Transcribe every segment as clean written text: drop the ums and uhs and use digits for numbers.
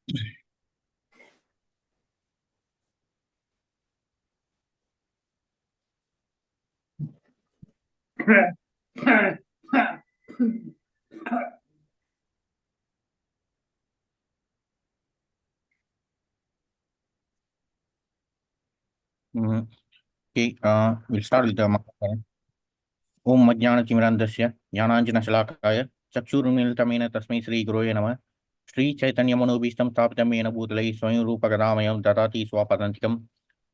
Okay, we'll start with the Mantra. Om Majnana-Timirandasya Jnananjana-Shalakaya Chakshurunmilitamena Tasmai Sri Guruve Namah Sri Chaitanya Manobhishtam Sthapitam Yena Bhutale Swayam Rupa Gadamaya Dadati Swapadantikam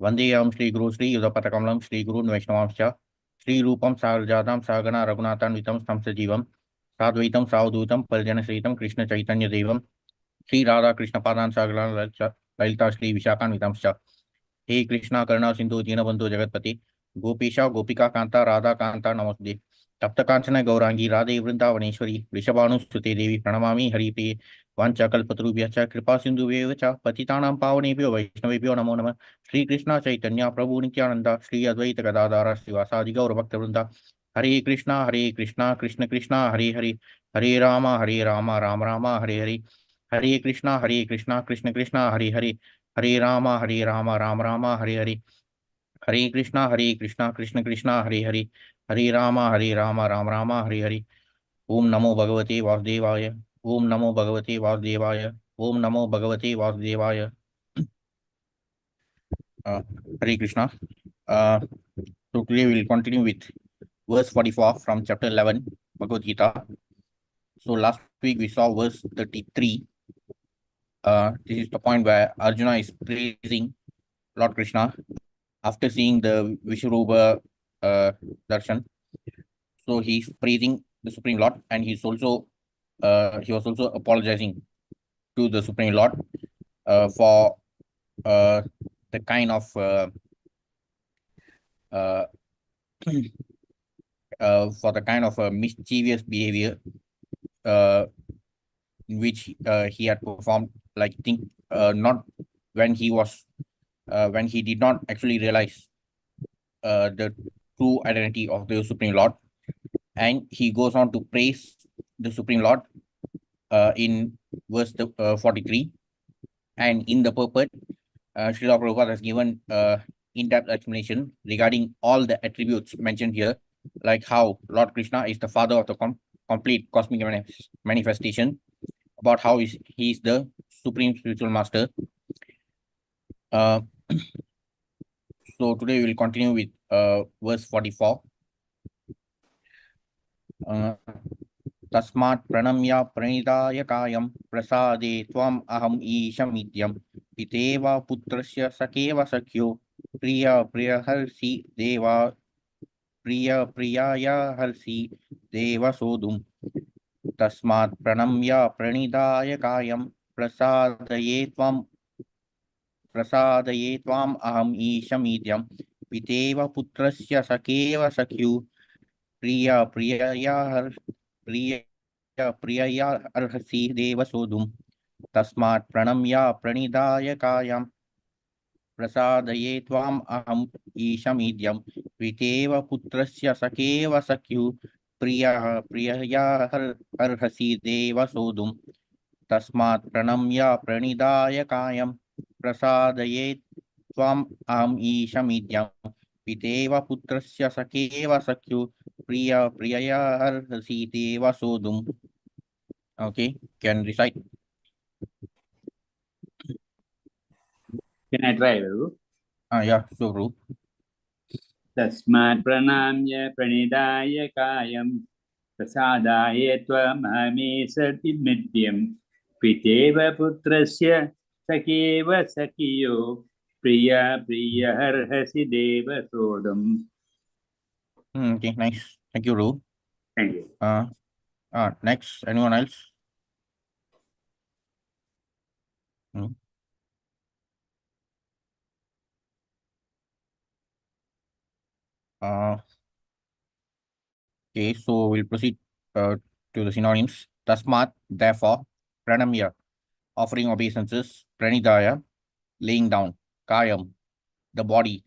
Vandeyam Sri Guru Sri Yudhapatakalam Sri Guru Vaishnavamscha Sri Rupam Sarjatam Sagana Raghunathan Vitam Stam Sajivam Sadvaitam Savdutam Parijana Sritam Krishna Chaitanya Devam Sri Radha Krishna Padan Sagalan Lalita Sri Vishakan Vitamscha हे कृष्णा करुणा सिंधु दीनबंधु जगतपति गोपीशा गोपिका कांता राधा कांता नमोस्तुते तप्त कांचन गौरांगी राधे वृंदावनेश्वरी वृषभानुसुते देवी प्रणमामि हरिप्रिये वाञ्छाकल्पतरुभ्यश्च कृपा सिन्धुभ्येव च पतितानां पावनेभ्यो वैष्णवेभ्यो नमो नमः श्री कृष्ण चैतन्य प्रभु नित्यानंद श्री अद्वैत गदाधर श्रीवासादि गौरभक्तवृंद हरे कृष्णा कृष्ण कृष्णा हरे हरे हरे राम राम हरे हरे हरे कृष्णा कृष्ण कृष्णा हरे हरे हरे राम हरे हरे हरे कृष्णा कृष्ण कृष्णा हरे राम हरे हरे ओम नमो भगवते वासुदेवाय ओम नमो भगवते वासुदेवाय ओम नमो भगवते वासुदेवाय हरे Krishna so today we will continue with verse 44 from chapter 11 Bhagavad Gita. So last week we saw verse 33. This is the point where Arjuna is praising Lord Krishna after seeing the Vishwarupa darshan. So he's praising the Supreme Lord, and he was also apologizing to the Supreme Lord for the kind of mischievous behavior which he had performed, like not when he did not actually realize the true identity of the Supreme Lord. And he goes on to praise the Supreme Lord in verse 43. And in the purport, Srila Prabhupada has given in-depth explanation regarding all the attributes mentioned here, like how Lord Krishna is the father of the complete cosmic manifestation, about how he is the supreme spiritual master. So today we will continue with verse 44. तस्मात् प्रणम्य प्रणिधाय कायं प्रसादे त्वम् अहम् ईशमित्यं पितेव पुत्रस्य सखेव सख्यो प्रिय प्रियहर्षि देवा प्रिय प्रियाय हर्षि देवसोदुम् तस्मात् प्रणम्य प्रणिधाय कायं प्रसादये त्वाम् अहम् ईशमित्यं पितेव पुत्रस्य सखेव सख्यो प्रिय प्रियया अर्हसि देवसोदुम् तस्मात् प्रणम्य प्रणिधाय कायं प्रसादये त्वाम् अहम् ईशमीड्यं पितेव पुत्रस्य सखेव सख्युः प्रियया अर्हसि देवसोदुम् तस्मात् प्रणम्य प्रणिधाय कायं प्रसादये त्वाम् अहम् ईशमीड्यं पितेव पुत्रस्य सखेव सख्युः प्रियया अर्हसि देवसोदुम्. Okay, can recite. Can I try, Babu? Yeah, so Guru. Tasmat pranamya pranidaya kayam prasadaye tvamamisati mityam piteva putrasya sakeva sakiyo priya priya harhasi deva sodam. Okay, nice. Thank you, Guru. Thank you. Next, anyone else? Okay, so we'll proceed to the synonyms. Tasmat, therefore, pranamya, offering obeisances, pranidaya, laying down, kayam, the body,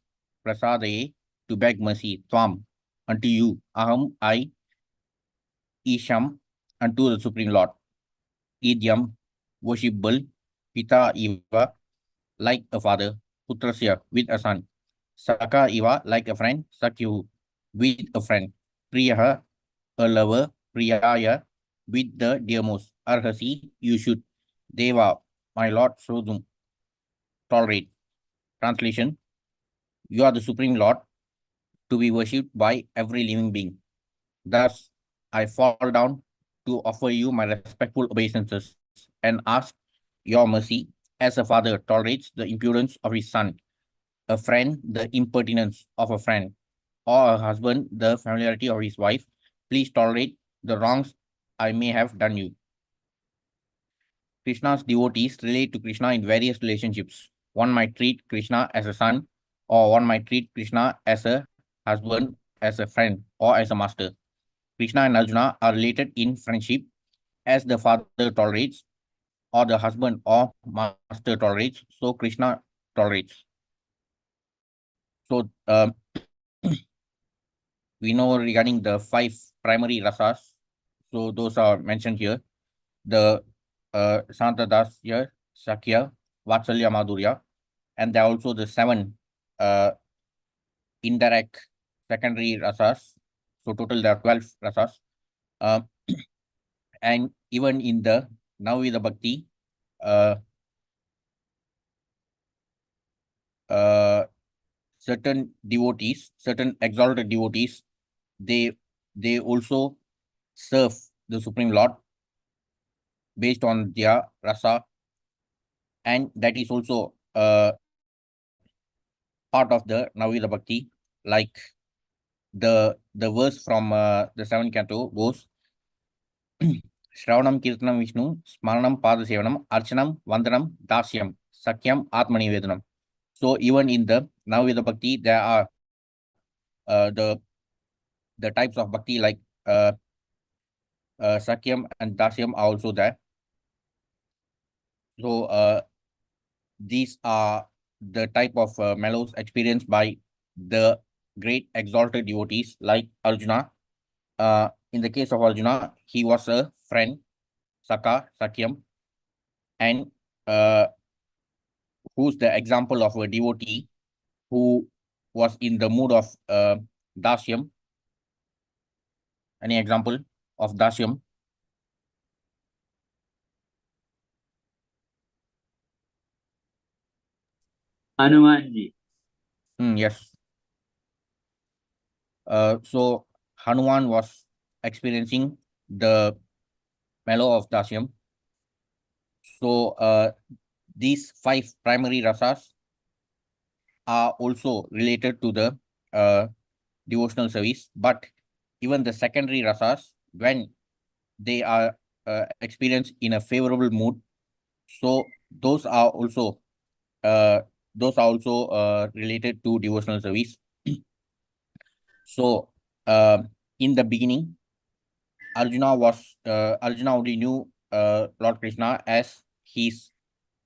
prasadaye, to beg mercy, tvam, unto you, aham, I, isham, unto the Supreme Lord, idyam, worshipable, Pita Iva, like a father, Putrasya, with a son. Saka Iva, like a friend, Sakyu, with a friend. Priyaha, a lover, Priyaya, with the dearmost. Arhasi, you should. Deva, my lord, Srodum, tolerate. Translation: You are the supreme lord, to be worshipped by every living being. Thus, I fall down to offer you my respectful obeisances and ask your mercy, as a father tolerates the impudence of his son, a friend the impertinence of a friend, or a husband the familiarity of his wife. Please tolerate the wrongs I may have done you. Krishna's devotees relate to Krishna in various relationships. One might treat Krishna as a son, or one might treat Krishna as a husband, as a friend, or as a master. Krishna and Arjuna are related in friendship, as the father tolerates, or the husband or master tolerates, so Krishna tolerates. So we know regarding the five primary rasas. So those are mentioned here. The Santadasya, Sakya, Vatsalya, Madhurya, and there are also the seven uh, indirect secondary rasas. So total there are 12 rasas. Uh, and even in the Navida Bhakti, uh, uh, certain devotees, certain exalted devotees, they they also serve the Supreme Lord based on their rasa, and that is also part of the Navida Bhakti. Like the verse from the seventh canto goes, Shravanam Kirtanam Vishnu, Smaranam Padasevanam, Archanam, Vandanam, Dasyam, Sakyam, Atmanivedanam. So even in the Navida Bhakti, there are the types of bhakti like Sakyam and Dasyam are also there. So these are the type of mellows experienced by the great exalted devotees like Arjuna. In the case of Arjuna, he was a friend, Saka, Sakyam, and uh, who's the example of a devotee who was in the mood of Dasyam. Any example of Dasyam? Hanumanji. Yes. So Hanuman was experiencing the mellow of Dasyam. So these five primary rasas are also related to the uh, devotional service, but even the secondary rasas, when they are experienced in a favorable mood, so uh, those are also related to devotional service. So in the beginning, Arjuna only knew Lord Krishna as his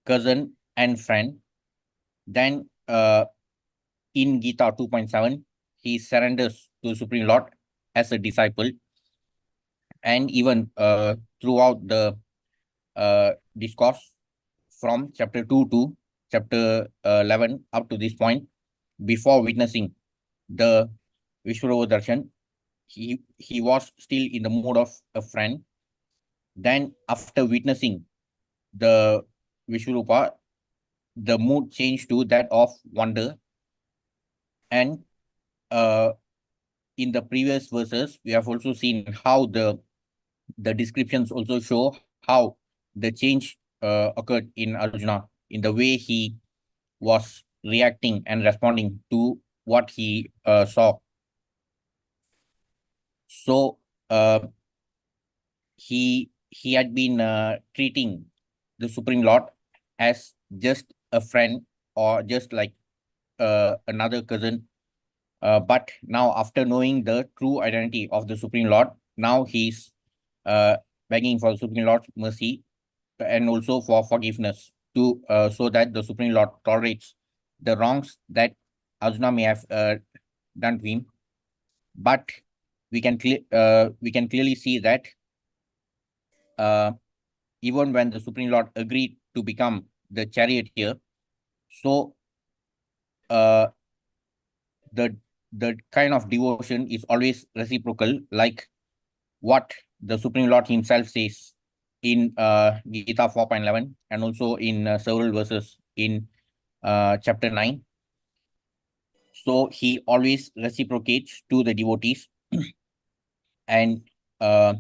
cousin and friend. Then in Gita 2.7, he surrenders to Supreme Lord as a disciple, and even throughout the discourse from chapter 2 to chapter 11 up to this point, before witnessing the Vishwarova Darshan, he was still in the mood of a friend. Then after witnessing the Vishwarupa, the mood changed to that of wonder. And uh, in the previous verses, we have also seen how the descriptions also show how the change occurred in Arjuna, in the way he was reacting and responding to what he saw. So he had been treating the Supreme Lord as just a friend, or just like another cousin. But now, after knowing the true identity of the Supreme Lord, now he's uh, begging for the Supreme Lord's mercy and also for forgiveness, to so that the Supreme Lord tolerates the wrongs that Arjuna may have done to him. But we can clearly see that uh, even when the Supreme Lord agreed to become the chariot here. So uh, the the kind of devotion is always reciprocal, like what the Supreme Lord Himself says in Gita 4.11 and also in several verses in chapter 9. So he always reciprocates to the devotees, and uh,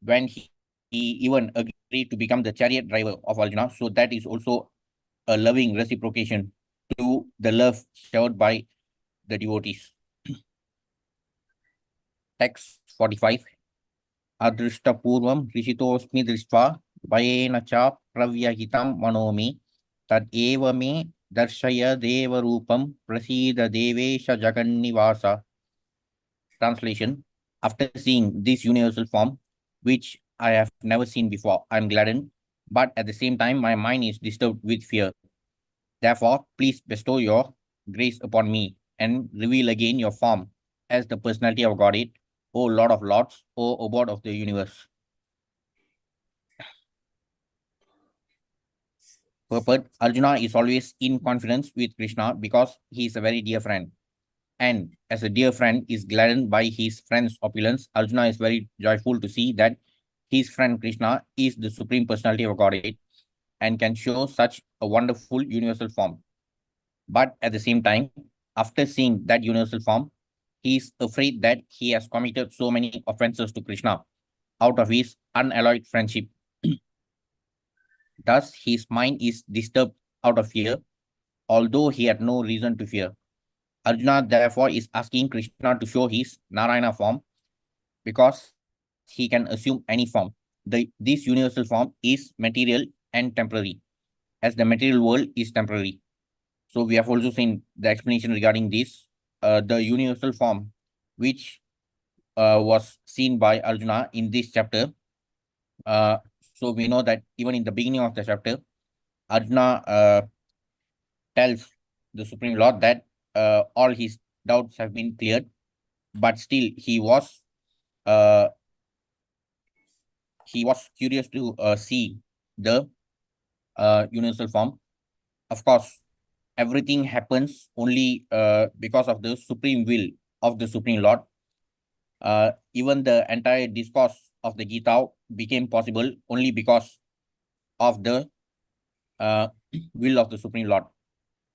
when he even agreed to become the chariot driver of Arjuna, so that is also a loving reciprocation to the love showered by the devotees. Text 45. Adrishtapurvam rishitosmi drishtva bhayena cha pravyahitam manomi tad eva me darshaya deva rupam prasida devesha jagannivasa. Translation: after seeing this universal form, which I have never seen before, I am gladdened, but at the same time my mind is disturbed with fear. Therefore, please bestow your grace upon me and reveal again your form as the personality of Godhead, O Lord of Lords, O Abode of the universe. Purport: Arjuna is always in confidence with Krishna because he is a very dear friend. And as a dear friend is gladdened by his friend's opulence, Arjuna is very joyful to see that his friend Krishna is the Supreme Personality of Godhead and can show such a wonderful universal form. But at the same time, after seeing that universal form, he is afraid that he has committed so many offenses to Krishna out of his unalloyed friendship. Thus, his mind is disturbed out of fear, although he had no reason to fear. Arjuna therefore is asking Krishna to show his Narayana form because he can assume any form. This universal form is material and temporary, as the material world is temporary. So we have also seen the explanation regarding this. The universal form, which was seen by Arjuna in this chapter. So we know that even in the beginning of the chapter, Arjuna tells the Supreme Lord that all his doubts have been cleared, but still uh, he was curious to see the universal form. Of course, everything happens only because of the supreme will of the Supreme Lord. Even the entire discourse of the Gita became possible only because of the uh, will of the Supreme Lord.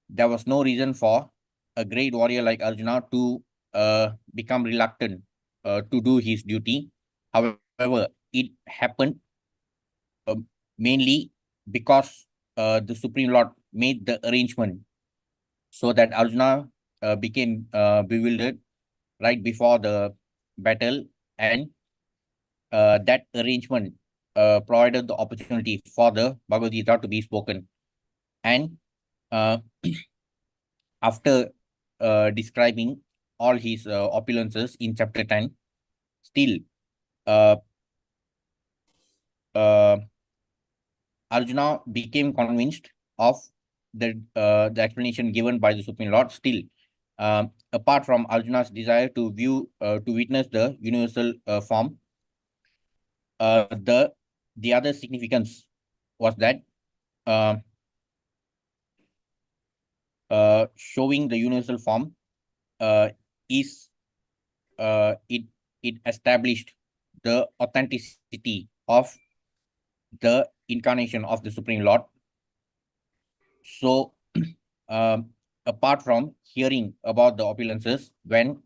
There was no reason for a great warrior like Arjuna to become reluctant to do his duty. However, it happened uh, mainly because the Supreme Lord made the arrangement so that Arjuna became bewildered right before the battle, and that arrangement provided the opportunity for the Bhagavad Gita to be spoken. And uh, after describing all his opulences in chapter 10, still uh, uh, Arjuna became convinced of the explanation given by the Supreme Lord. Still, apart from Arjuna's desire to to witness the universal form, uh, the the other significance was that uh, showing the universal form uh, is it established the authenticity of the incarnation of the Supreme Lord. So, apart from hearing about the opulences, when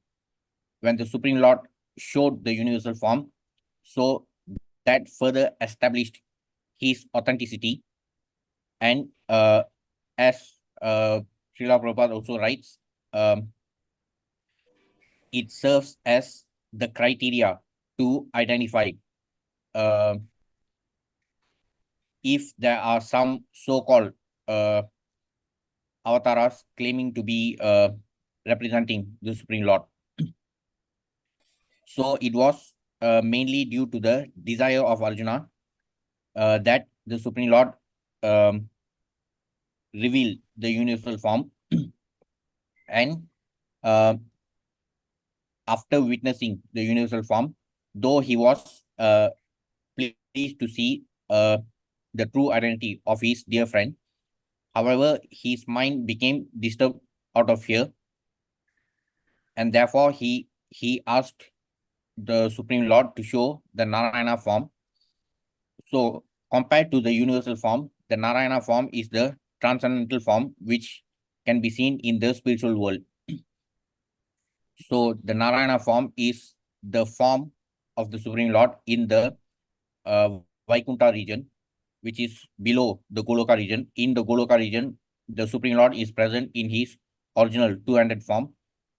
the Supreme Lord showed the universal form, so that further established his authenticity. And as Srila Prabhupada also writes, it serves as the criteria to identify uh, if there are some so-called avatars claiming to be representing the Supreme Lord. So it was mainly due to the desire of Arjuna that the Supreme Lord um, revealed the universal form. And uh, after witnessing the universal form, though he was pleased to see the true identity of his dear friend. However, his mind became disturbed out of fear, and therefore he asked the Supreme Lord to show the Narayana form. So, compared to the universal form, the Narayana form is the transcendental form which can be seen in the spiritual world. So, the Narayana form is the form of the Supreme Lord in the Vaikuntha region, which is below the Goloka region. In the Goloka region, the Supreme Lord is present in his original two-handed form.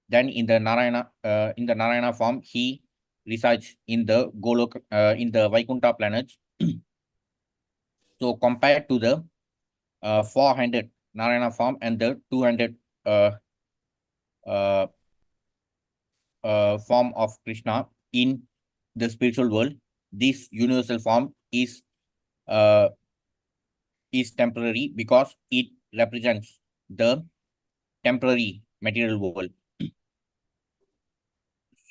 Then in the Narayana form, he resides in the Goloka, in the Vaikuntha planets. So compared to the four-handed Narayana form and the two-handed uh, uh, form of Krishna in the spiritual world, this universal form uh, is temporary because it represents the temporary material world.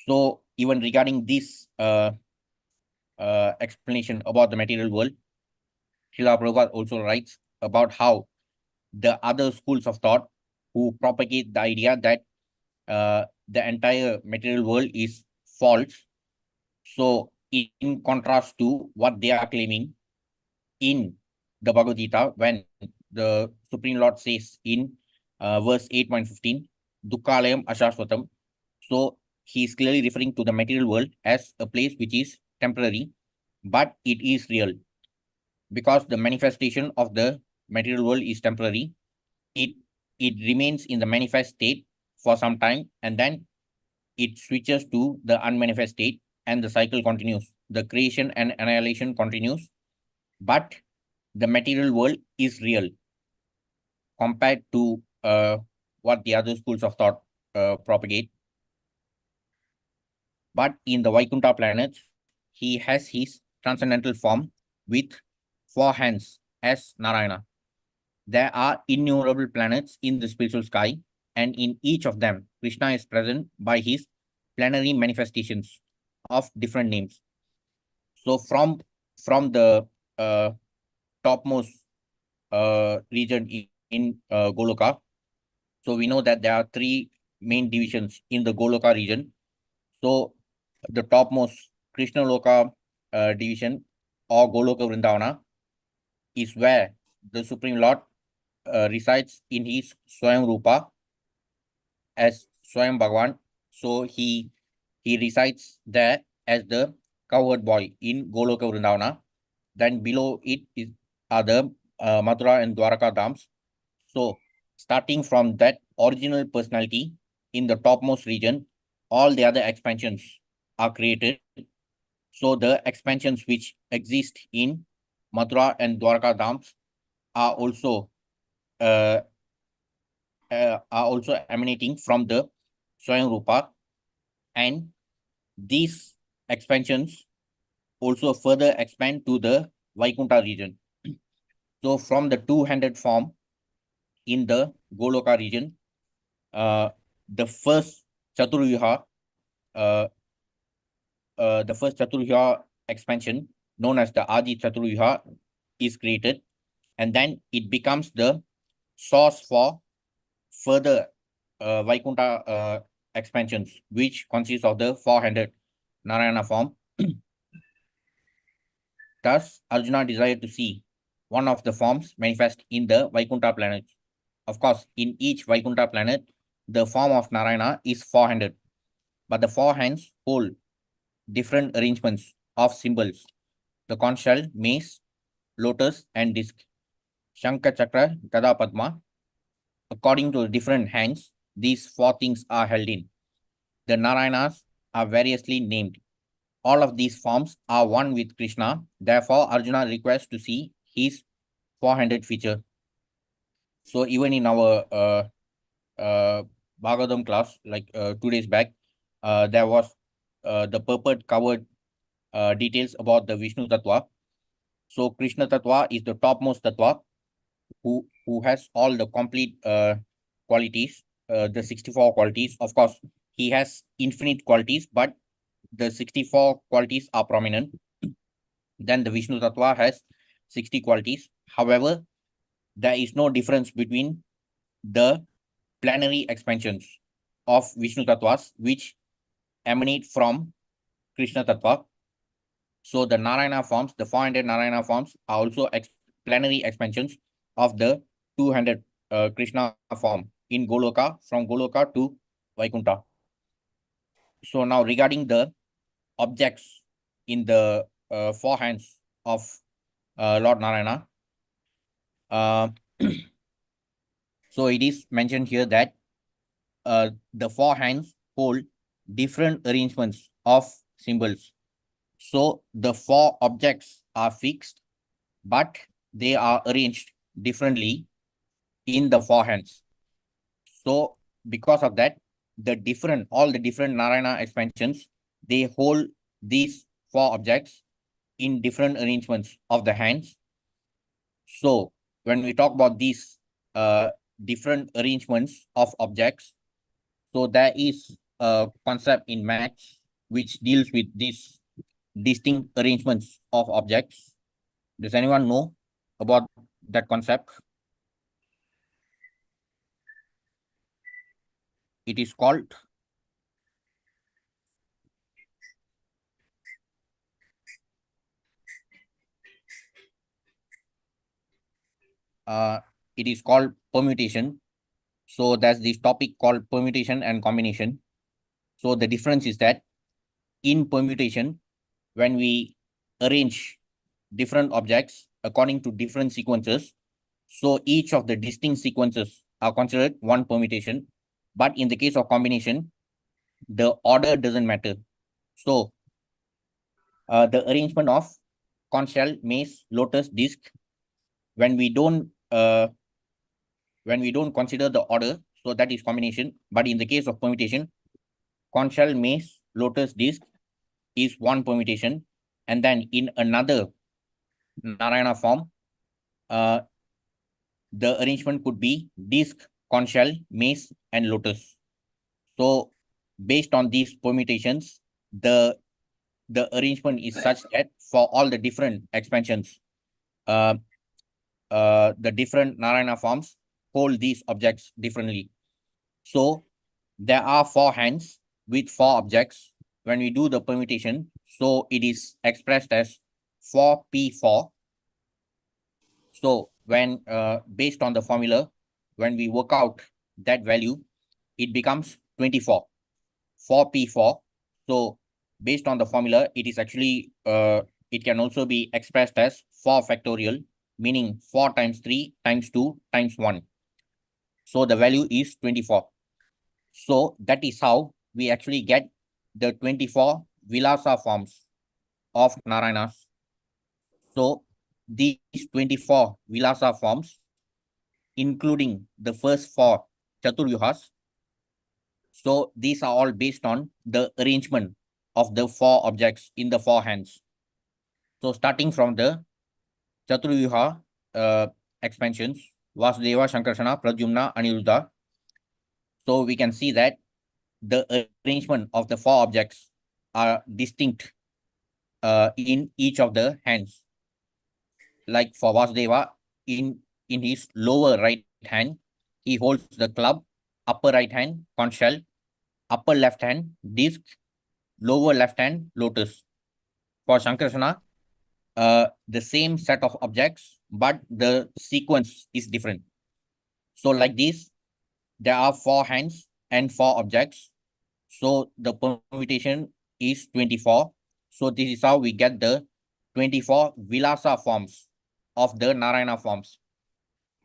So even regarding this explanation about the material world, Srila Prabhupada also writes about how the other schools of thought who propagate the idea that the entire material world is false. So in contrast to what they are claiming in the Bhagavad Gita, when the Supreme Lord says in verse 8.15, Dukkalayam Ashashvatam. So he is clearly referring to the material world as a place which is temporary, but it is real. Because the manifestation of the material world is temporary, it remains in the manifest state for some time, and then it switches to the unmanifest state, and the cycle continues. The creation and annihilation continues, but the material world is real compared to what the other schools of thought propagate. But in the Vaikuntha planets, he has his transcendental form with four hands as Narayana. There are innumerable planets in the spiritual sky, and in each of them, Krishna is present by his plenary manifestations of different names. So from the topmost region in Goloka, so we know that there are three main divisions in the Goloka region. So the topmost Krishna Loka division or Goloka Vrindavana is where the Supreme Lord resides in his Swayam Rupa as Swayam Bhagavan. So he resides there as the cowherd boy in Goloka Vrindavana. Then below it are the Mathura and Dwaraka Dhams. So starting from that original personality in the topmost region, all the other expansions are created. So the expansions which exist in Mathura and Dwaraka Dhams are also emanating from the Swayam Rupa, and these expansions also further expand to the Vaikuntha region. So from the two-handed form in the Goloka region, the first Chaturvyuha, expansion known as the Adi Chaturvyuha is created, and then it becomes the source for further Vaikuntha expansions, which consists of the four-handed Narayana form. Thus, Arjuna desired to see one of the forms manifest in the Vaikuntha planets. Of course, in each Vaikuntha planet, the form of Narayana is four-handed, but the four hands hold different arrangements of symbols: the conch shell, mace, lotus, and disc, Shankha, Chakra, Gada, Padma. According to the different hands, these four things are held in. The Narayanas are variously named. All of these forms are one with Krishna. Therefore, Arjuna requests to see his four-handed feature. So even in our Bhagavatam class, like 2 days back, there was the purport covered details about the Vishnu Tattva. So Krishna Tattva is the topmost Tattva who has all the complete qualities, the 64 qualities. Of course, he has infinite qualities, but the 64 qualities are prominent. Then the Vishnu Tattva has 60 qualities. However, there is no difference between the plenary expansions of Vishnu Tattvas which emanate from Krishna Tattva. So the Narayana forms, the 400 Narayana forms are also plenary expansions of the 200 Krishna form in Goloka, from Goloka to Vaikuntha. So now regarding the objects in the four hands of Lord Narayana, so it is mentioned here that the four hands hold different arrangements of symbols. So the four objects are fixed, but they are arranged differently in the four hands. So because of that, all the different Narayana expansions, they hold these four objects in different arrangements of the hands. So when we talk about these different arrangements of objects, so there is a concept in maths which deals with these distinct arrangements of objects. Does anyone know about that concept? It is called uh, it is called permutation. So there's this topic called permutation and combination. So the difference is that in permutation, when we arrange different objects according to different sequences, so each of the distinct sequences are considered one permutation. But in the case of combination, the order doesn't matter. So the arrangement of conch shell, mace, lotus, disc, when we don't consider the order, so that is combination. But in the case of permutation, conch shell, mace, lotus, disc is one permutation, and then in another Narayana form, the arrangement could be disc, conch shell, mace, and lotus. So based on these permutations, the arrangement is such that for all the different expansions, the different Narayana forms hold these objects differently. So there are four hands with four objects. When we do the permutation, so it is expressed as 4P4. So when based on the formula, when we work out that value, it becomes 24, 4P4. So based on the formula, it is actually, it can also be expressed as 4 factorial, meaning 4 times 3 times 2 times 1. So the value is 24. So that is how we actually get the 24 Vilasa forms of Narayanas. So these 24 Vilasa forms, including the first 4 Chaturvyuhas, so these are all based on the arrangement of the 4 objects in the 4 hands. So starting from the Chaturvyuha expansions, Vasudeva, Shankarsana, Pradyumna, Aniruddha. So we can see that the arrangement of the 4 objects are distinct in each of the hands. Like for Vasudeva, in his lower right hand, he holds the club, upper right hand, conch shell, upper left hand, disc, lower left hand, lotus. For Shankarsana, the same set of objects, but the sequence is different. So like this, there are 4 hands and 4 objects. So the permutation is 24. So this is how we get the 24 Vilasa forms of the Narayana forms.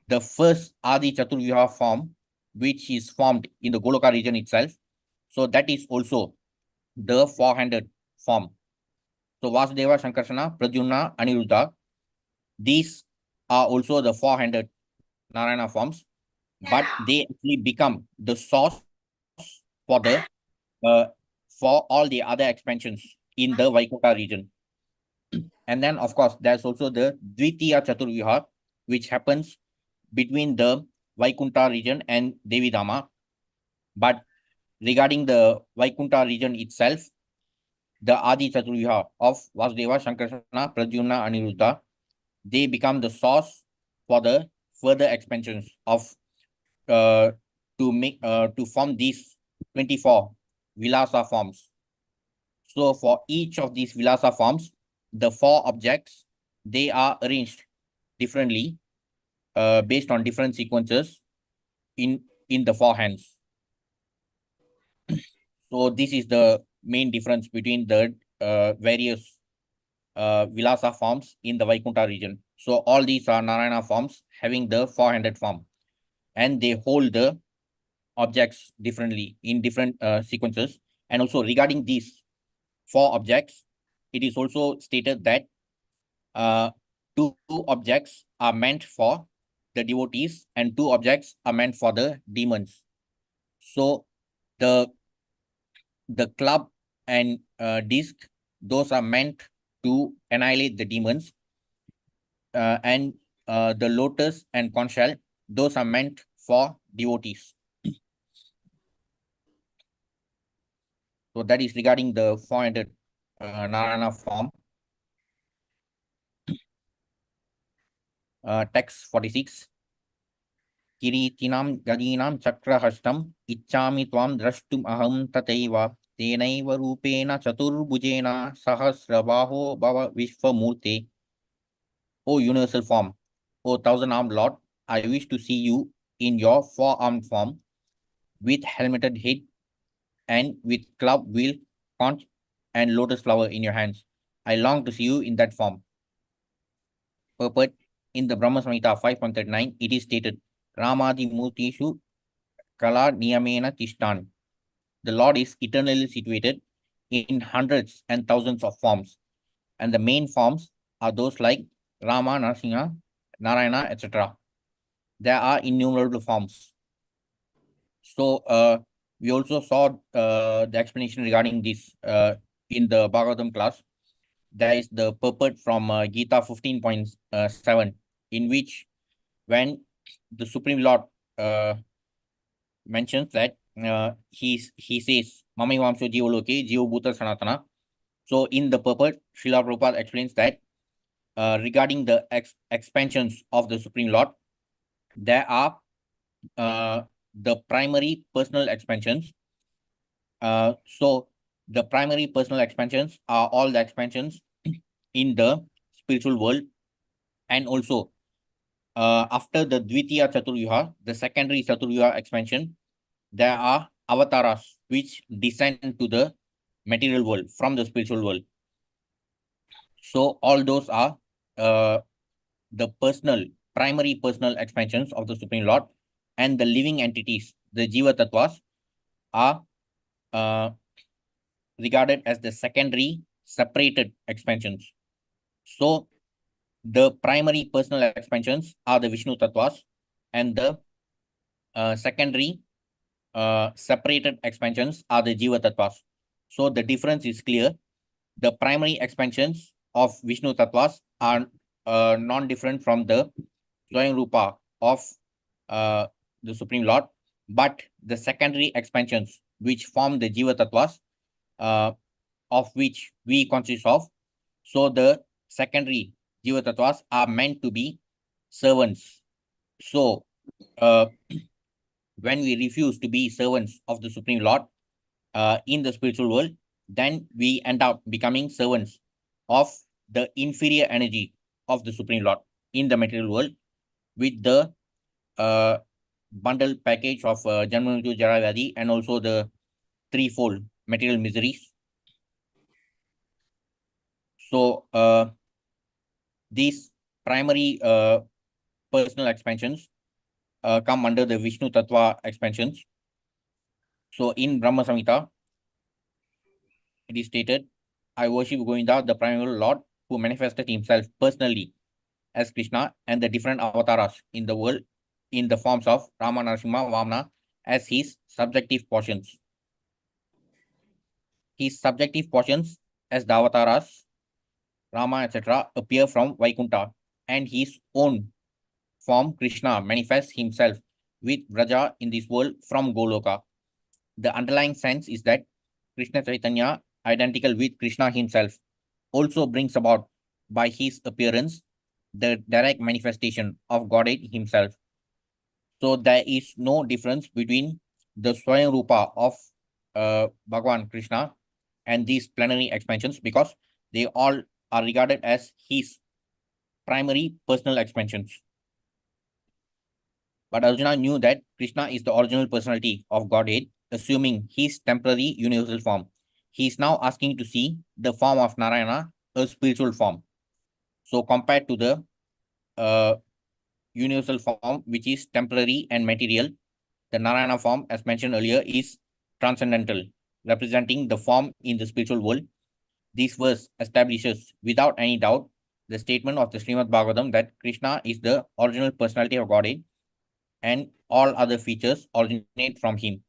The first Adi Chaturvyuha form, which is formed in the Goloka region itself, so that is also the 400 form. So Vasudeva, Shankarsana, Pradyumna, Aniruddha, these are also the 400 Narayana forms, but they actually become the source for the for all the other expansions in the Vaikuntha region. And then, of course, there's also the Dvitiya Chaturvyuha, which happens between the Vaikuntha region and Devidama. But regarding the Vaikuntha region itself, the Adi Chaturvyuha of Vasudeva, Shankarsana, Pradyumna, Aniruddha, they become the source for the further expansions of to form these 24 Vilasa forms. So for each of these Vilasa forms, the four objects, they are arranged differently based on different sequences in the four hands. So this is the main difference between the various Vilasa forms in the Vaikuntha region. So all these are Narayana forms having the four-handed form, and they hold the objects differently in different sequences. And also regarding these four objects, it is also stated that two objects are meant for the devotees and two objects are meant for the demons. So the club and disc, those are meant to annihilate the demons, and the lotus and conch shell, those are meant for devotees. So that is regarding the 400 Narayana form. Text 46. Kiritinam gadinam chakrahastam ichami tvam drashtum aham tataiva tenaiva rupena chaturbhujena sahasrabaho bhava vishvamurte. O universal form, O thousand-armed Lord, I wish to see you in your four-armed form, with helmeted head and with club, wheel, conch, and lotus flower in your hands. I long to see you in that form. Purport: in the Brahma Samhita 5.39, it is stated, Ramadi Murtishu Kala Niyamena Tishtan. The Lord is eternally situated in hundreds and thousands of forms, and the main forms are those like Rama, Narasimha, Narayana, etc. There are innumerable forms. So we also saw the explanation regarding this in the Bhagavatam class. There is the purport from Gita 15.7, in which when the Supreme Lord mentions that he says, Mami Vamso Jivaloke, Jiva Bhuta Sanatana. So in the purport, Srila Prabhupada explains that regarding the expansions of the Supreme Lord, there are the primary personal expansions. So the primary personal expansions are all the expansions in the spiritual world, and also after the Dvitiya Chaturyuha, the secondary Chaturyuha expansion, there are avatars which descend to the material world from the spiritual world. So all those are the primary personal expansions of the Supreme Lord, and the living entities, the Jiva Tattvas, are regarded as the secondary separated expansions. So the primary personal expansions are the Vishnu Tattvas, and the secondary separated expansions are the Jiva Tattvas. So the difference is clear. The primary expansions of Vishnu Tattvas are non-different from the Swayam Rupa of the Supreme Lord, but the secondary expansions which form the Jiva Tattvas, of which we consist of, so the secondary Jiva Tattvas are meant to be servants. So when we refuse to be servants of the Supreme Lord in the spiritual world, then we end up becoming servants of the inferior energy of the Supreme Lord in the material world, with the bundle package of Janma Mrityu Jara Vyadhi, and also the threefold material miseries. So these primary personal expansions come under the Vishnu Tattva expansions. So in Brahma Samhita, it is stated, I worship Govinda, the primary Lord, who manifested himself personally as Krishna and the different avatars in the world in the forms of Rama, Narasimha, Vamana as his subjective portions. His subjective portions as the avatars, Rama, etc., appear from Vaikuntha, and his own form, Krishna, manifests himself with Vraja in this world from Goloka. The underlying sense is that Krishna Chaitanya, identical with Krishna himself, also brings about by his appearance the direct manifestation of Godhead himself. So there is no difference between the Swayam Rupa of Bhagavan Krishna and these plenary expansions, because they all are regarded as his primary personal expansions. But Arjuna knew that Krishna is the original personality of Godhead, assuming his temporary universal form. He is now asking to see the form of Narayana, a spiritual form. So compared to the uh, universal form, which is temporary and material, the Narayana form, as mentioned earlier, is transcendental, representing the form in the spiritual world. This verse establishes without any doubt the statement of the Srimad Bhagavatam that Krishna is the original personality of Godhead and all other features originate from him.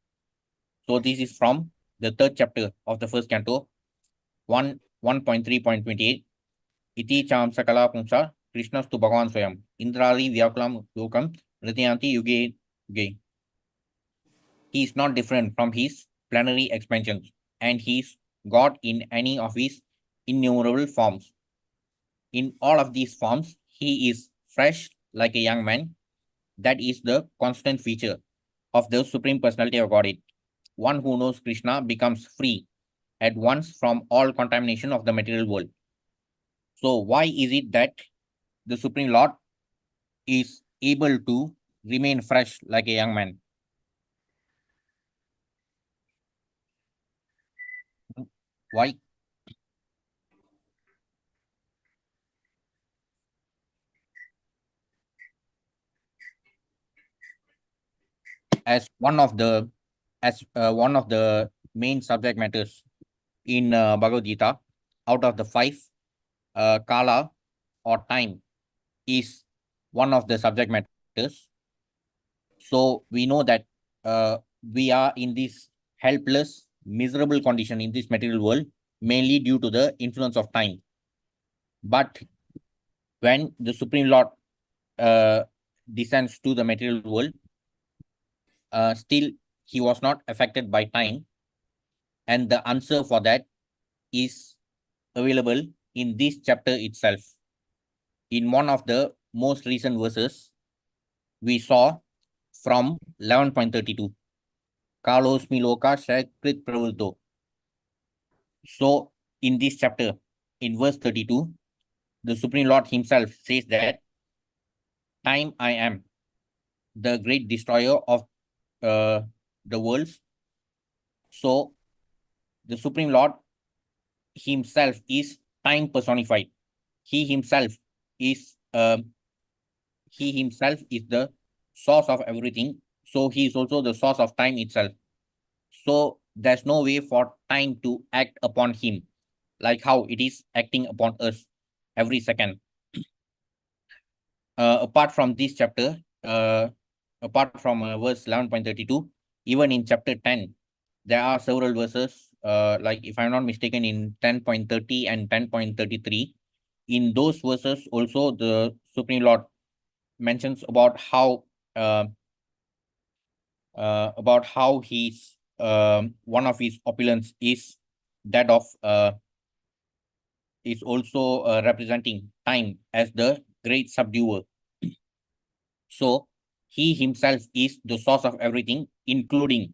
So this is from the third chapter of the first canto, 1.3.28. Iti cham sakala pumsa Krishnastu Bhagavan Swayam Indradi Vyakulam Lokam Rityanti Yuge Yuge. He is not different from his plenary expansions, and he is God in any of his innumerable forms. In all of these forms, he is fresh like a young man. That is the constant feature of the Supreme Personality of Godhead. One who knows Krishna becomes free at once from all contamination of the material world. So why is it that the Supreme Lord is able to remain fresh like a young man? Why? As one of the main subject matters in Bhagavad Gita, out of the five, Kala or time is one of the subject matters. So we know that we are in this helpless, miserable condition in this material world, mainly due to the influence of time. But when the Supreme Lord uh, descends to the material world, still he was not affected by time. And the answer for that is available in this chapter itself. In one of the most recent verses, we saw from 11.32, Kalosmi Loka Shakrit Pravulto. So, in this chapter, in verse 32, the Supreme Lord himself says that time I am, the great destroyer of the worlds. So, the Supreme Lord himself is time personified. He himself is the source of everything. So he is also the source of time itself. So there's no way for time to act upon him, like how it is acting upon us every second. Apart from this chapter, apart from verse 11.32, even in chapter 10, there are several verses, like if I'm not mistaken, in 10.30 and 10.33. In those verses, also the Supreme Lord mentions about how he's one of his opulence is that of is also representing time as the great subduer. So he himself is the source of everything, including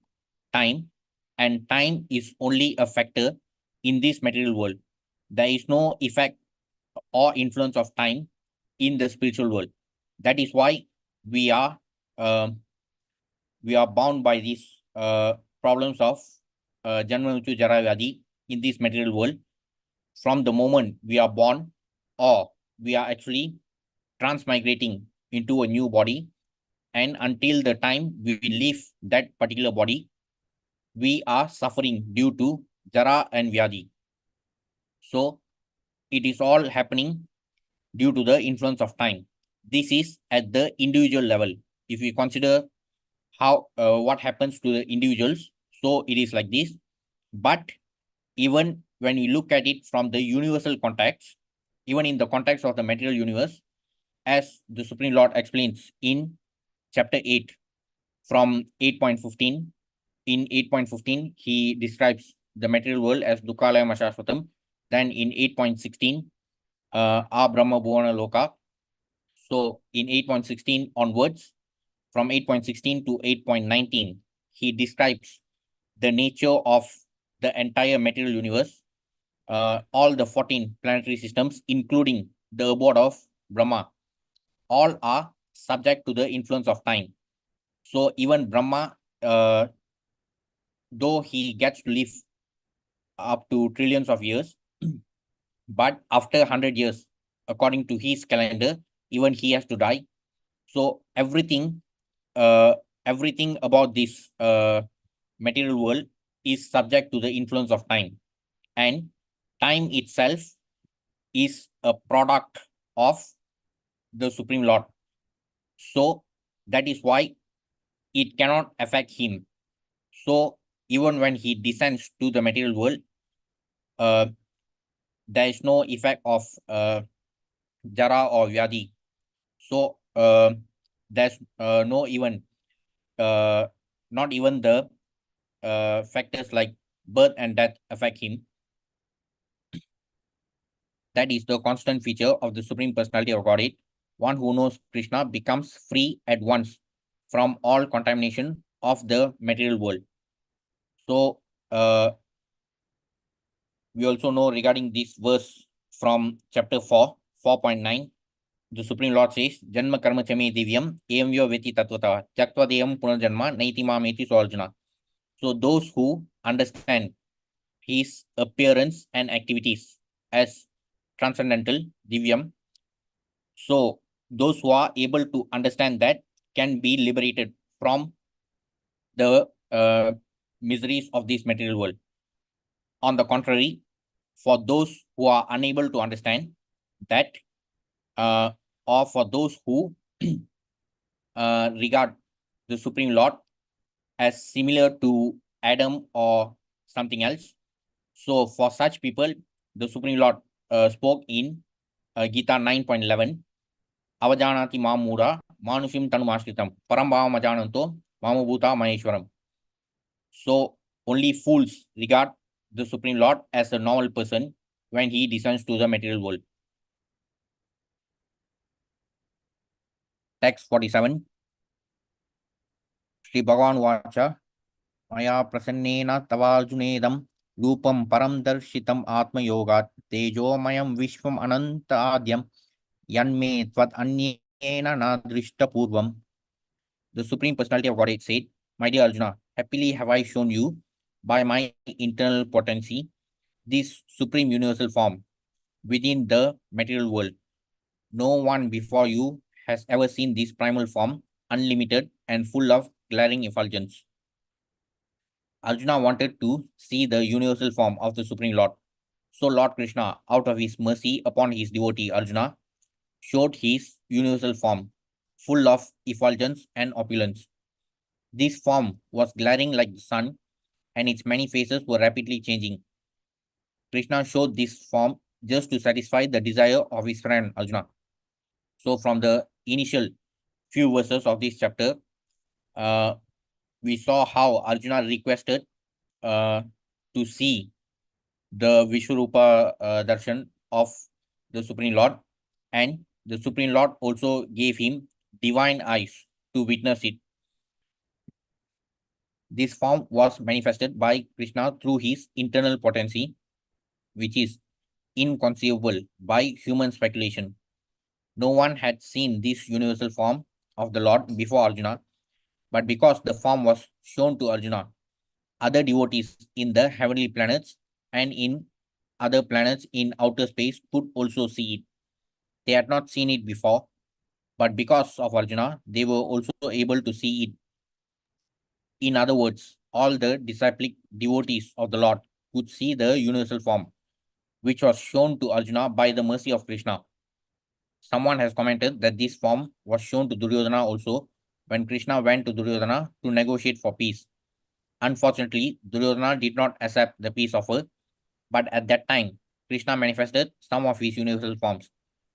time, and time is only a factor in this material world. There is no effect or influence of time in the spiritual world. That is why we are um, we are bound by these problems of Janma Mrityu Jara Vyadi in this material world from the moment we are born, or we are actually transmigrating into a new body, and until the time we leave that particular body, we are suffering due to Jara and Vyadi. So it is all happening due to the influence of time. This is at the individual level. If we consider how what happens to the individuals, so it is like this. But even when we look at it from the universal context, even in the context of the material universe, as the Supreme Lord explains in chapter 8 from 8.15, in 8.15 he describes the material world as Dukkalaya Ashashvatam. Then in 8.16, A Brahma Bhuvana Loka, So in 8.16 onwards, from 8.16 to 8.19, he describes the nature of the entire material universe, all the 14 planetary systems, including the abode of Brahma, all are subject to the influence of time. So even Brahma, though he gets to live up to trillions of years, but after 100 years, according to his calendar, even he has to die. So uh, everything about this material world is subject to the influence of time, and time itself is a product of the Supreme Lord. So that is why it cannot affect him. So even when he descends to the material world, uh, there is no effect of Jara or Vyadi. So there's no even not even the factors like birth and death affect him. That is the constant feature of the Supreme Personality of Godhead. One who knows Krishna becomes free at once from all contamination of the material world. So we also know regarding this verse from chapter 4, 4.9, the Supreme Lord says, Janma karma chame divyam emvyo veti tatvata jaktva deyam punarjanma naiti mameti so Arjuna. So those who understand his appearance and activities as transcendental, divyam, so those who are able to understand that can be liberated from the miseries of this material world. On the contrary, for those who are unable to understand that, or for those who regard the Supreme Lord as similar to Adam or something else, so for such people, the Supreme Lord spoke in Gita 9.11, Avajanati Mamura, Manushim Tanumashritam, Parambhava Majananto, Mamabhuta Maheshwaram. So only fools regard the Supreme Lord as a normal person when he descends to the material world. Text 47. Sri Bhagavan Vacha, Maya Prasannena Tavarjunedam, Rupam Param Darshitam Atma Yogat, Tejo Mayam Vishwam Ananta Adyam, Yanme Tvat Anyena Nadrishta Purvam. The Supreme Personality of Godhead said, My dear Arjuna, happily have I shown you by my internal potency this supreme universal form within the material world. No one before you has ever seen this primal form, unlimited and full of glaring effulgence. Arjuna wanted to see the universal form of the Supreme Lord. So Lord Krishna, out of his mercy upon his devotee Arjuna, showed his universal form, full of effulgence and opulence. This form was glaring like the sun, and its many faces were rapidly changing. Krishna showed this form just to satisfy the desire of his friend Arjuna. So from the initial few verses of this chapter, we saw how Arjuna requested to see the Vishwarupa darshan of the Supreme Lord, and the Supreme Lord also gave him divine eyes to witness it. This form was manifested by Krishna through his internal potency, which is inconceivable by human speculation. No one had seen this universal form of the Lord before Arjuna, but because the form was shown to Arjuna, other devotees in the heavenly planets and in other planets in outer space could also see it. They had not seen it before, but because of Arjuna, they were also able to see it. In other words, all the disciplic devotees of the Lord could see the universal form, which was shown to Arjuna by the mercy of Krishna. Someone has commented that this form was shown to Duryodhana also when Krishna went to Duryodhana to negotiate for peace. Unfortunately, Duryodhana did not accept the peace offer, but at that time, Krishna manifested some of his universal forms.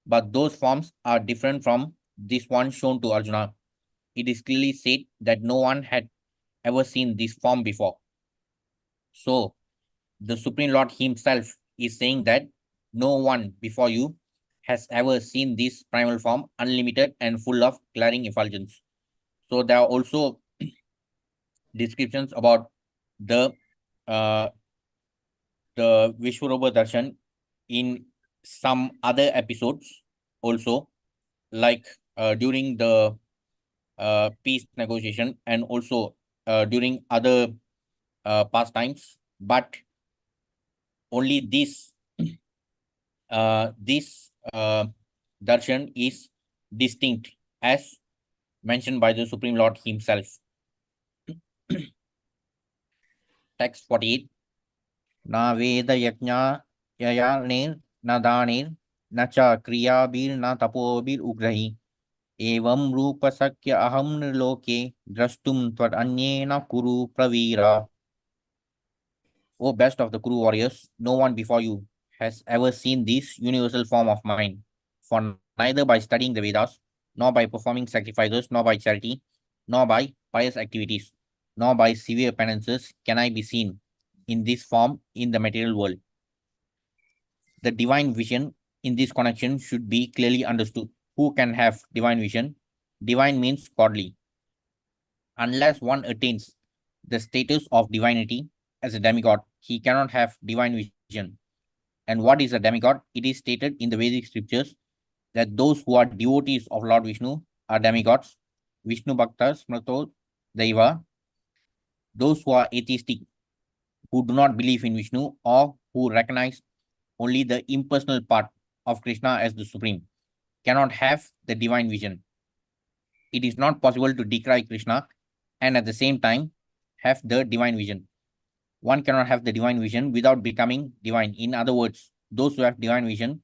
But those forms are different from this one shown to Arjuna. It is clearly said that no one had ever seen this form before. So, the Supreme Lord himself is saying that no one before you has ever seen this primal form, unlimited and full of glaring effulgence. So there are also descriptions about the uh, the Vishwarupa Darshan in some other episodes also, like during the peace negotiation and also during other pastimes. But only this darshan is distinct as mentioned by the Supreme Lord himself. Text 48. Na veda yajna yayanir na danir na cha kriyabir na tapobir ugrahi evam rupa sakya aham nirloke drastum tvad anyena kuru pravira. O best of the Kuru warriors, no one before you has ever seen this universal form of mine. For neither by studying the Vedas, nor by performing sacrifices, nor by charity, nor by pious activities, nor by severe penances can I be seen in this form in the material world. The divine vision in this connection should be clearly understood. Who can have divine vision? Divine means godly. Unless one attains the status of divinity as a demigod, he cannot have divine vision. And what is a demigod? It is stated in the Vedic scriptures that those who are devotees of Lord Vishnu are demigods. Vishnu Bhaktas Smrto Deva. Those who are atheistic, who do not believe in Vishnu, or who recognize only the impersonal part of Krishna as the supreme, cannot have the divine vision. It is not possible to decry Krishna and at the same time have the divine vision. One cannot have the divine vision without becoming divine. In other words, those who have divine vision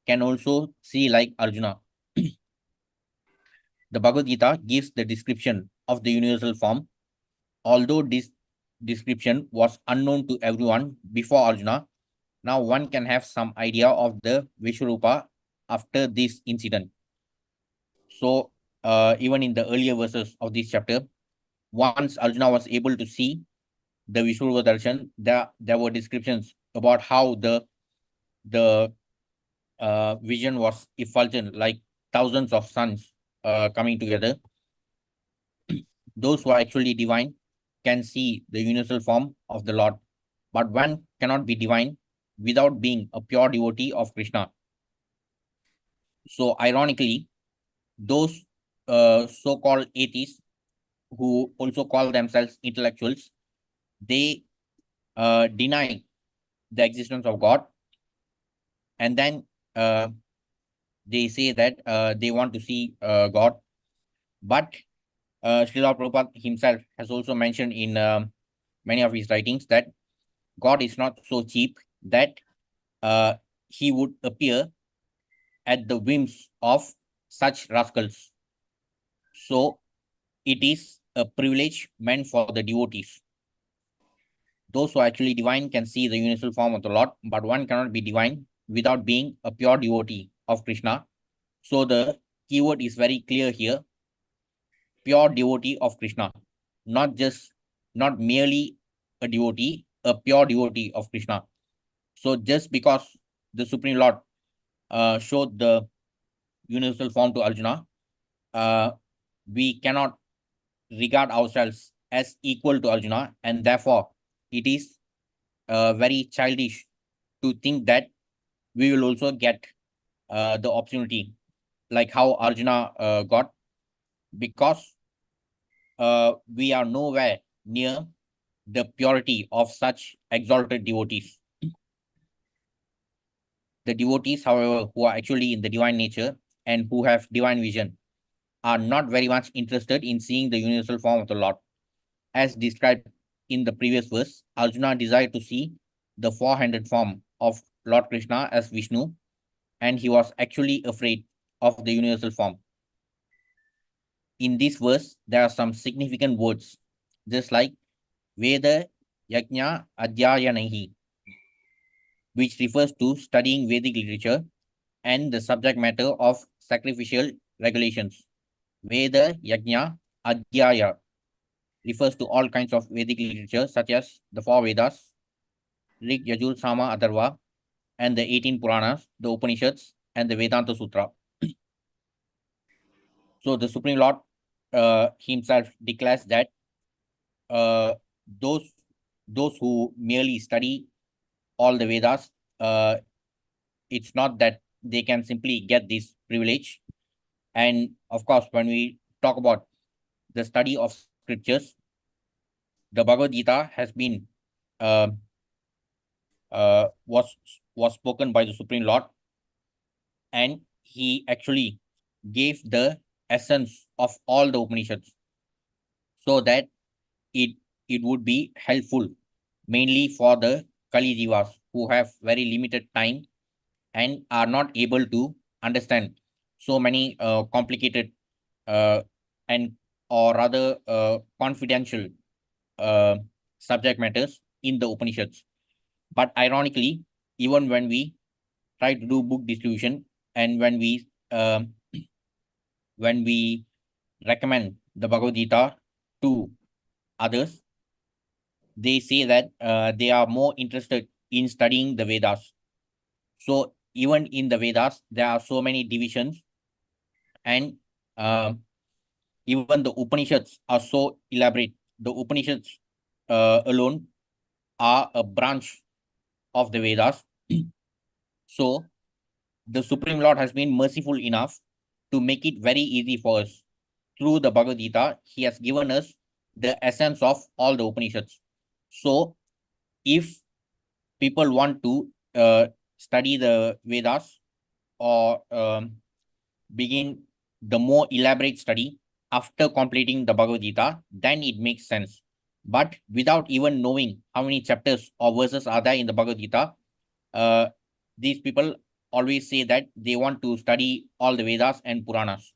can also see like Arjuna. The Bhagavad Gita gives the description of the universal form. Although this description was unknown to everyone before Arjuna, now one can have some idea of the Vishwarupa after this incident. So, even in the earlier verses of this chapter, once Arjuna was able to see the Vishwarupa Darshan, there were descriptions about how the vision was effulgent, like thousands of suns coming together. Those who are actually divine can see the universal form of the Lord, but one cannot be divine without being a pure devotee of Krishna. So, ironically, those so-called atheists who also call themselves intellectuals, they deny the existence of God, and then they say that they want to see God. But Srila Prabhupada himself has also mentioned in many of his writings that God is not so cheap that he would appear at the whims of such rascals. So it is a privilege meant for the devotees. Those who are actually divine can see the universal form of the Lord, but one cannot be divine without being a pure devotee of Krishna. So the keyword is very clear here: pure devotee of Krishna, not merely a devotee, a pure devotee of Krishna. So just because the Supreme Lord showed the universal form to Arjuna, we cannot regard ourselves as equal to Arjuna, and therefore it is very childish to think that we will also get the opportunity like how Arjuna got, because we are nowhere near the purity of such exalted devotees. The devotees, however, who are actually in the divine nature and who have divine vision are not very much interested in seeing the universal form of the Lord. As described in the previous verse, Arjuna desired to see the four-handed form of Lord Krishna as Vishnu, and he was actually afraid of the universal form. In this verse, there are some significant words, just like Veda Yajna Adhyayanahi, which refers to studying Vedic literature and the subject matter of sacrificial regulations. Veda Yajna Adhyaya refers to all kinds of Vedic literature, such as the four Vedas, Rig, Yajur, Sama, Atharva, and the 18 Puranas, the Upanishads, and the Vedanta Sutra. So the Supreme Lord himself declares that uh, those those who merely study all the Vedas, it's not that they can simply get this privilege. And of course, when we talk about the study of scriptures, the Bhagavad Gita has been uh, was spoken by the Supreme Lord, and he actually gave the essence of all the Upanishads so that it it would be helpful mainly for the Kali Jivas who have very limited time and are not able to understand so many complicated uh, and or rather confidential uh, subject matters in the Upanishads. But ironically, even when we try to do book distribution and when we recommend the Bhagavad Gita to others, they say that they are more interested in studying the Vedas. So even in the Vedas, there are so many divisions, and even the Upanishads are so elaborate. The Upanishads alone are a branch of the Vedas. So the Supreme Lord has been merciful enough to make it very easy for us. Through the Bhagavad Gita, he has given us the essence of all the Upanishads. So if people want to study the Vedas or begin the more elaborate study after completing the Bhagavad Gita, then it makes sense. But without even knowing how many chapters or verses are there in the Bhagavad Gita, uh, these people always say that they want to study all the Vedas and Puranas.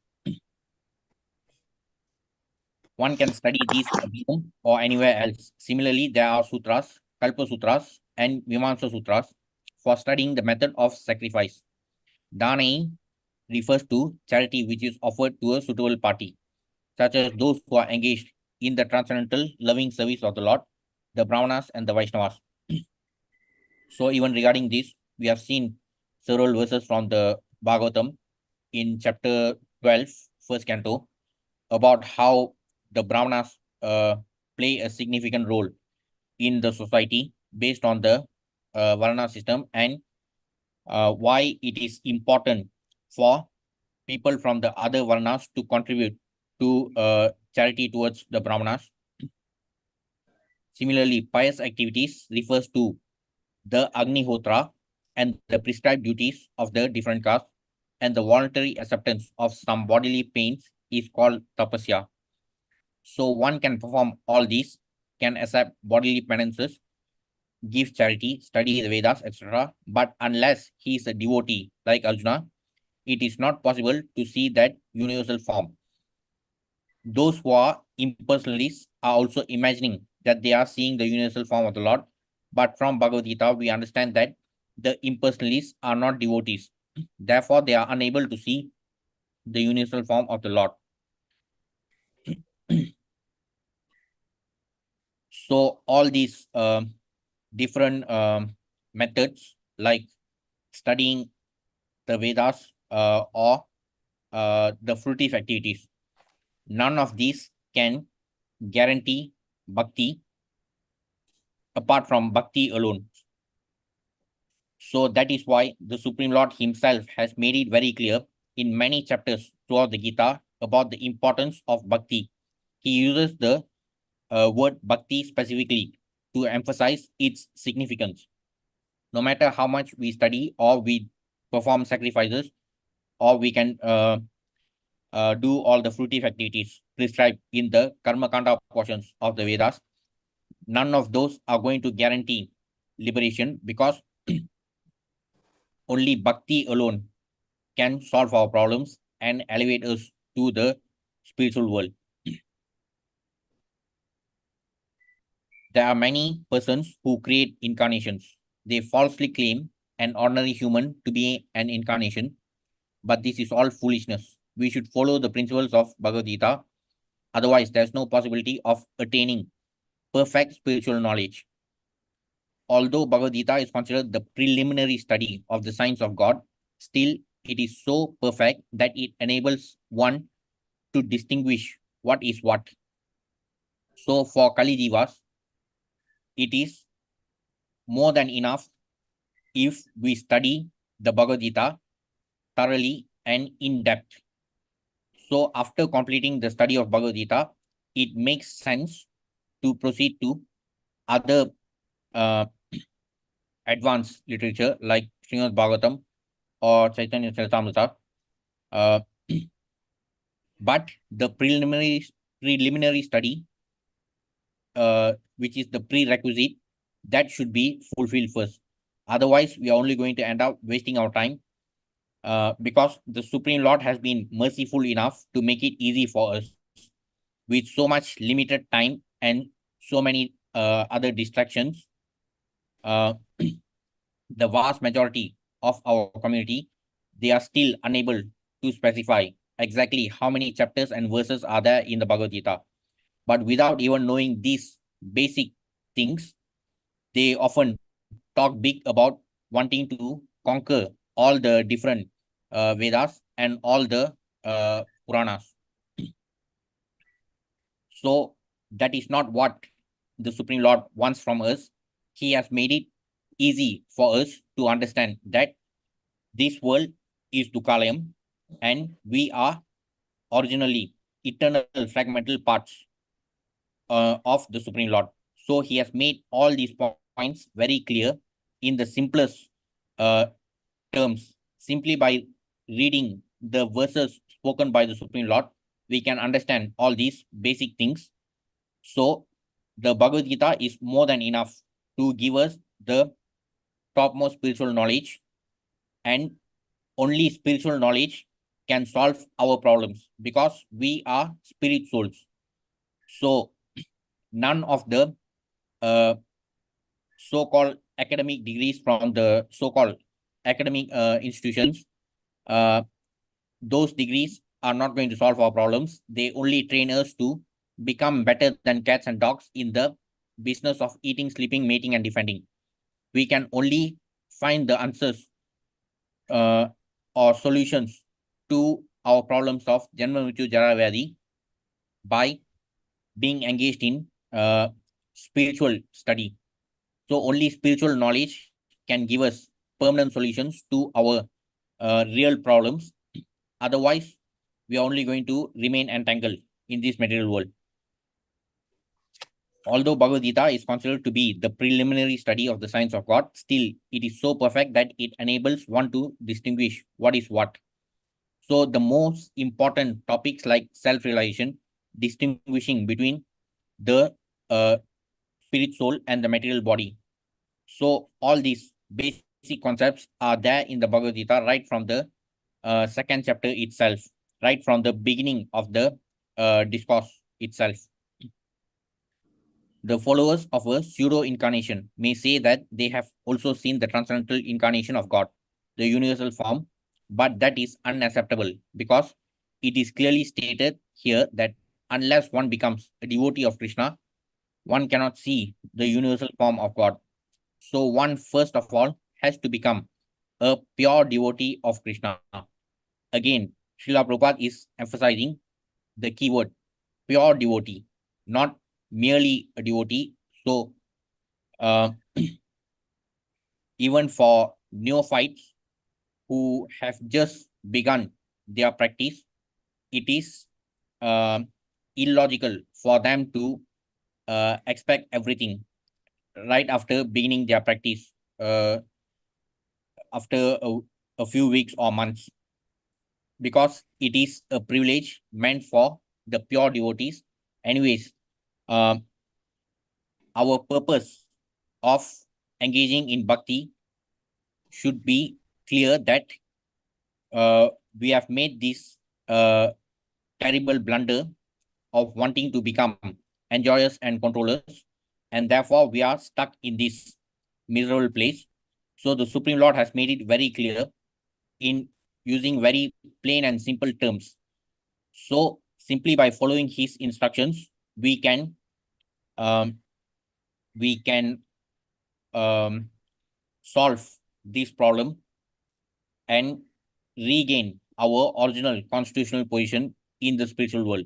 One can study these at home or anywhere else. Similarly, there are sutras, Kalpa Sutras, and Mimamsa Sutras for studying the method of sacrifice. Dana refers to charity which is offered to a suitable party, such as those who are engaged in the transcendental loving service of the Lord, the Brahmanas and the Vaishnavas. So even regarding this, we have seen several verses from the Bhagavatam in chapter 12, first canto, about how the Brahmanas play a significant role in the society based on the Varna system, and why it is important for people from the other Varnas to contribute to charity towards the Brahmanas. Similarly, pious activities refers to the Agnihotra and the prescribed duties of the different castes, and the voluntary acceptance of some bodily pains is called tapasya. So one can perform all these, can accept bodily penances, give charity, study the Vedas, etc. But unless he is a devotee like Arjuna, it is not possible to see that universal form. Those who are impersonalists are also imagining that they are seeing the universal form of the Lord. But from Bhagavad Gita, we understand that the impersonalists are not devotees. Therefore, they are unable to see the universal form of the Lord. So all these different methods like studying the Vedas or the fruitive activities, none of these can guarantee bhakti apart from bhakti alone. So that is why the Supreme Lord himself has made it very clear in many chapters throughout the Gita about the importance of bhakti. He uses the word bhakti specifically to emphasize its significance. No matter how much we study or we perform sacrifices, or we can do all the fruitive activities prescribed in the Karma Kanda portions of the Vedas, none of those are going to guarantee liberation, because only bhakti alone can solve our problems and elevate us to the spiritual world. There are many persons who create incarnations. They falsely claim an ordinary human to be an incarnation, but this is all foolishness. We should follow the principles of Bhagavad Gita. Otherwise, there's no possibility of attaining perfect spiritual knowledge. Although Bhagavad Gita is considered the preliminary study of the science of God, still it is so perfect that it enables one to distinguish what is what. So for Kali Jivas, it is more than enough if we study the Bhagavad Gita thoroughly and in depth. So after completing the study of Bhagavad Gita, it makes sense to proceed to other uh, advanced literature like Srimad Bhagavatam or Chaitanya Charitamrita. Uh, but the preliminary study, which is the prerequisite, that should be fulfilled first. Otherwise, we are only going to end up wasting our time, because the Supreme Lord has been merciful enough to make it easy for us with so much limited time and so many other distractions. Uh, the vast majority of our community, they are still unable to specify exactly how many chapters and verses are there in the Bhagavad Gita. But without even knowing these basic things, they often talk big about wanting to conquer all the different Vedas and all the Puranas. So that is not what the Supreme Lord wants from us. He has made it easy for us to understand that this world is Dukalayam and we are originally eternal fragmental parts of the Supreme Lord. So he has made all these points very clear in the simplest uh, terms. Simply by reading the verses spoken by the Supreme Lord, we can understand all these basic things. So the Bhagavad Gita is more than enough to give us the topmost spiritual knowledge, and only spiritual knowledge can solve our problems because we are spirit souls. So none of the uh, so-called academic degrees from the so-called academic institutions, uh, those degrees are not going to solve our problems. They only train us to become better than cats and dogs in the business of eating, sleeping, mating, and defending. We can only find the answers or solutions to our problems of Janma Mrityu Jara Vyadhi by being engaged in spiritual study. So only spiritual knowledge can give us permanent solutions to our real problems. Otherwise, we are only going to remain entangled in this material world. Although Bhagavad Gita is considered to be the preliminary study of the science of God, still it is so perfect that it enables one to distinguish what is what. So the most important topics like self-realization, distinguishing between the uh, spirit soul and the material body. So all these basic concepts are there in the Bhagavad Gita right from the second chapter itself, right from the beginning of the discourse itself. The followers of a pseudo-incarnation may say that they have also seen the transcendental incarnation of God, the universal form, but that is unacceptable because it is clearly stated here that unless one becomes a devotee of Krishna, one cannot see the universal form of God. So one first of all has to become a pure devotee of Krishna. Again, Srila Prabhupada is emphasizing the keyword pure devotee, not merely a devotee. So uh, even for neophytes who have just begun their practice, it is uh, illogical for them to expect everything right after beginning their practice after a few weeks or months, because it is a privilege meant for the pure devotees. Anyways, uh, our purpose of engaging in bhakti should be clear that we have made this terrible blunder of wanting to become enjoyers and controllers, and therefore we are stuck in this miserable place. So the Supreme Lord has made it very clear in using very plain and simple terms. So simply by following his instructions, um, we can um, solve this problem and regain our original constitutional position in the spiritual world.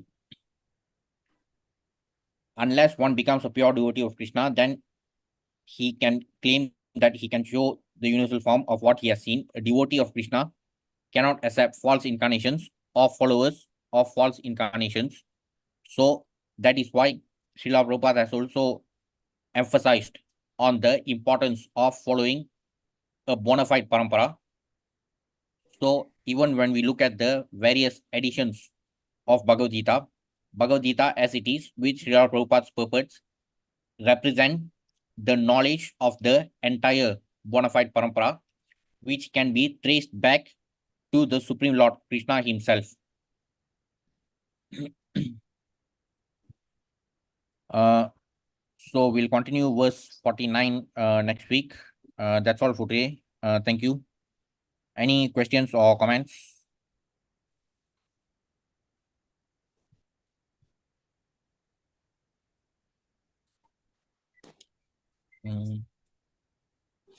Unless one becomes a pure devotee of Krishna, then he can claim that he can show the universal form of what he has seen. A devotee of Krishna cannot accept false incarnations or followers of false incarnations. So that is why Srila Prabhupada has also emphasized on the importance of following a bona fide parampara. So even when we look at the various editions of Bhagavad Gita as it is, which Srila Prabhupada's purports represent the knowledge of the entire bona fide parampara, which can be traced back to the Supreme Lord Krishna himself. So we'll continue verse 49 next week. That's all for today. Thank you. Any questions or comments?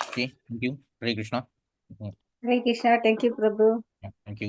Okay, thank you. Hare Krishna. Hare Krishna. Thank you, Prabhu. Yeah, thank you.